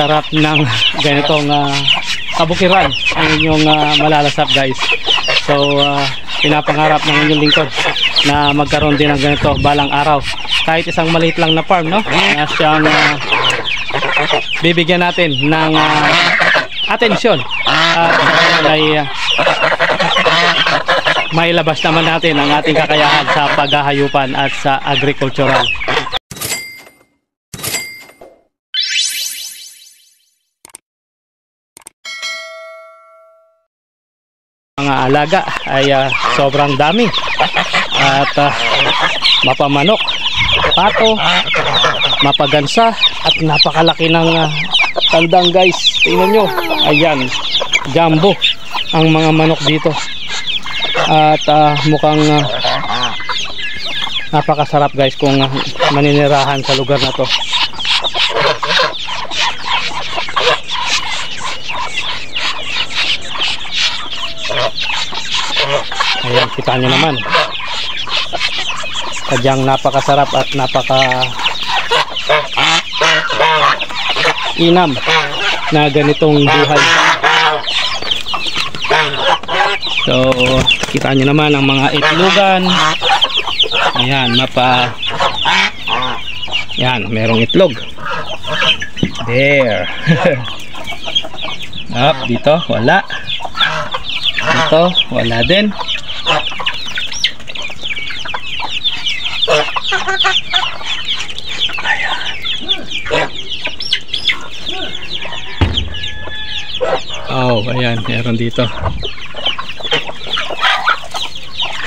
sarap ng ganitong kabukiran ang inyong malalasap guys. So pinapangarap ng inyong lingkod na magkaroon din ng ganito balang araw, kahit isang maliit lang na farm, no, na siyang bibigyan natin ng atensyon at ay mailabas naman natin ang ating kakayahan sa paghahayupan at sa agricultural. Mga alaga ay sobrang dami at mapamanok, pato, mapagansa at napakalaki ng tandang guys. Tingnan nyo, ayan, jumbo ang mga manok dito at mukhang napakasarap guys kung maninirahan sa lugar na to. Ayan, kita nyo naman, sadyang napakasarap at napaka inam na ganitong buhay. So kita nyo naman ang mga itlogan. Ayan, yan, merong itlog there. Dito wala, dito wala din. Oh, ayan, meron dito.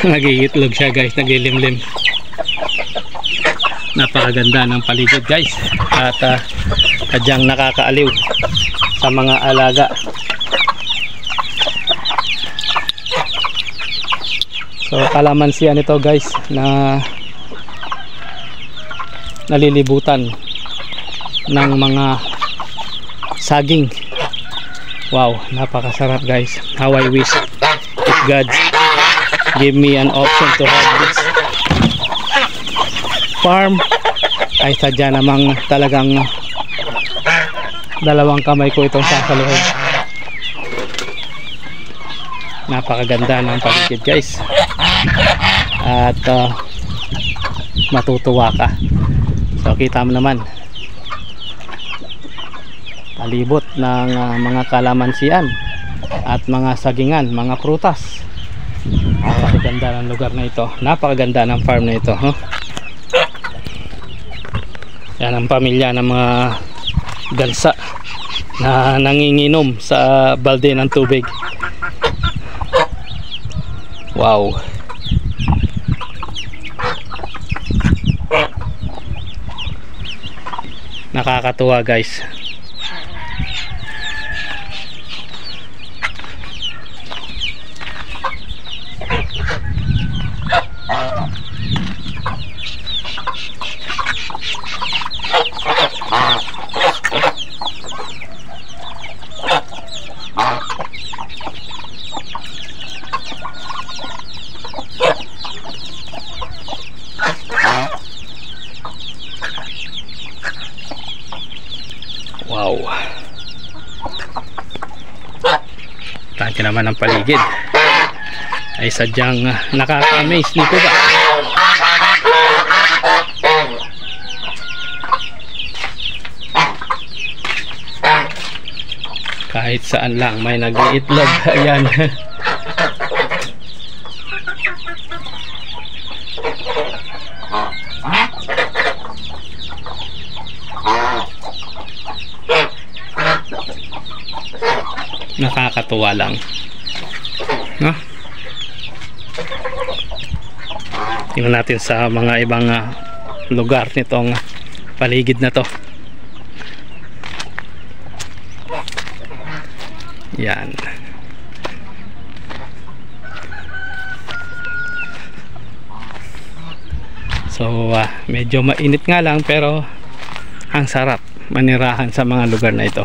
Nagiitlog siya guys, naglilimlim. Napakaganda ng paligid guys at kadyang nakakaaliw sa mga alaga. So kalamansian ito guys na nalilibutan ng mga saging. Wow, napakasarap guys. How I wish if God give me an option to have this farm. Ay sadya namang talagang dalawang kamay ko itong sasaluhin. Napakaganda ng paligid guys at matutuwa ka. So kita mo naman, palibot ng mga kalamansian at mga sagingan, mga prutas. Napakaganda ng lugar na ito, napakaganda ng farm na ito, huh? Yan ang pamilya ng mga gansa na nanginginom sa balde ng tubig. Wow, nakakatuwa guys. Wow, tanti naman ang paligid ay sadyang nakaka-amaze nito ba. Kahit saan lang may nag-iitlog. Ayan. Nakakatuwa lang, no? Tingnan natin sa mga ibang lugar nitong paligid na to. Yan. So medyo mainit nga lang pero ang sarap manirahan sa mga lugar na ito.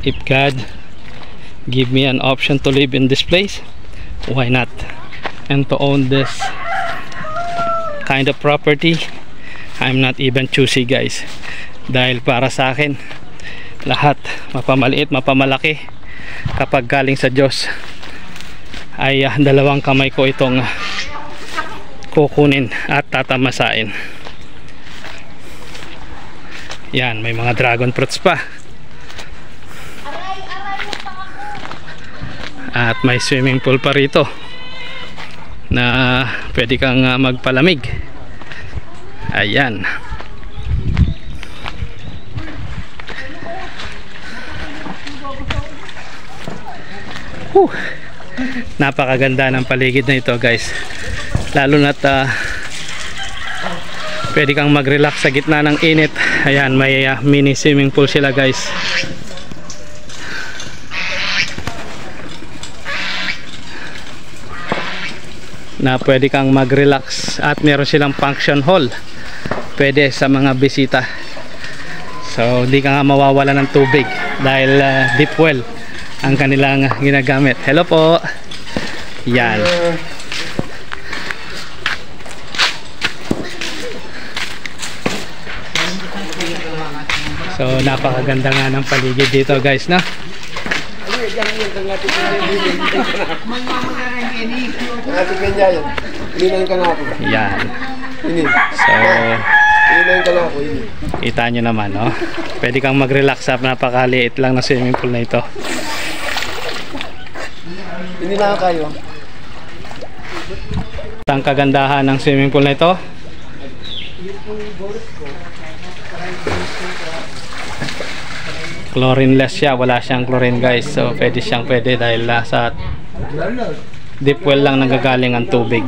If God give me an option to live in this place, why not? and to own this kind of property. I'm not even choosy guys, dahil para sa akin lahat mapamaliit, mapamalaki, kapag galing sa Diyos ay dalawang kamay ko itong kukunin at tatamasain. Yan, may mga dragon fruits pa. At may swimming pool pa rito na pwede kang magpalamig. Ayan. Napakaganda ng paligid na ito guys, lalo na't pwede kang mag-relax sa gitna ng init. Ayan, may mini swimming pool sila guys. Na pwede kang mag-relax, at meron silang function hall, pwede sa mga bisita. So di ka nga mawawala ng tubig dahil deep well ang kanilang ginagamit. Hello po. Yan. So napakaganda nga ng paligid dito guys, no? Yan. So kita nyo naman, no? Pwede kang mag-relax up. Napakaliit lang na swimming pool na ito. Hindi na kayo. Ang kagandahan ng swimming pool na ito, chlorine-less siya, wala siyang chlorine guys. So pwede siyang pwede dahil sa deep well lang nanggagaling ang tubig.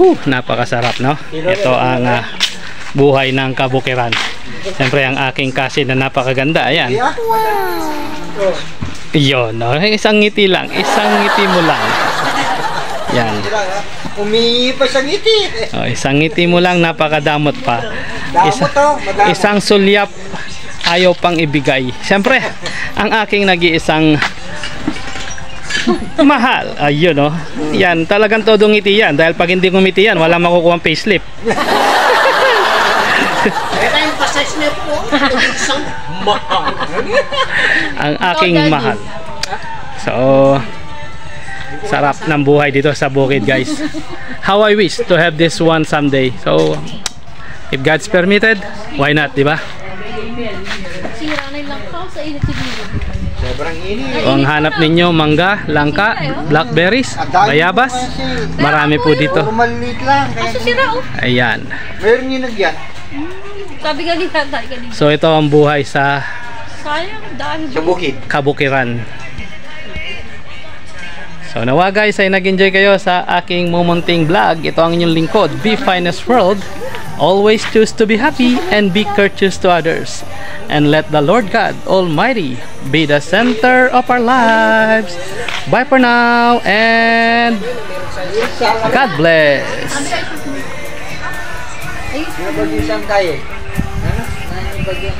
Napakasarap, no? Ito ang buhay ng kabukiran. Siyempre ang aking kasi na napakaganda. Ayan. Yun, no? Isang ngiti lang, isang ngiti mo lang. Yan. Umihi pa sa ngiti. Isang ngiti mo lang, napakadamot pa. Isang sulyap ayaw pang ibigay. Siyempre ang aking nag-iisang mahal, ayun, no? Yan, talagang todo ngiti yan, dahil pag hindi ngumiti yan, wala makukuha ang payslip. Ang aking mahal. So sarap ng buhay dito sa bukid guys. How I wish to have this one someday. So if God's permitted, why not, diba? Kung hanap ninyo mangga, langka, blackberries, bayabas, marami po dito. Ayan. Meron yung nagyan. Sabi ka nila, so ito ang buhay sa kabukiran. So nawa guys ay nag-enjoy kayo sa aking mumunting vlog. Ito ang inyong lingkod, Be Finest World. Always choose to be happy and be courteous to others, and let the Lord God Almighty be the center of our lives. Bye for now and God bless. Bagyo tayo. Ano? Bagyo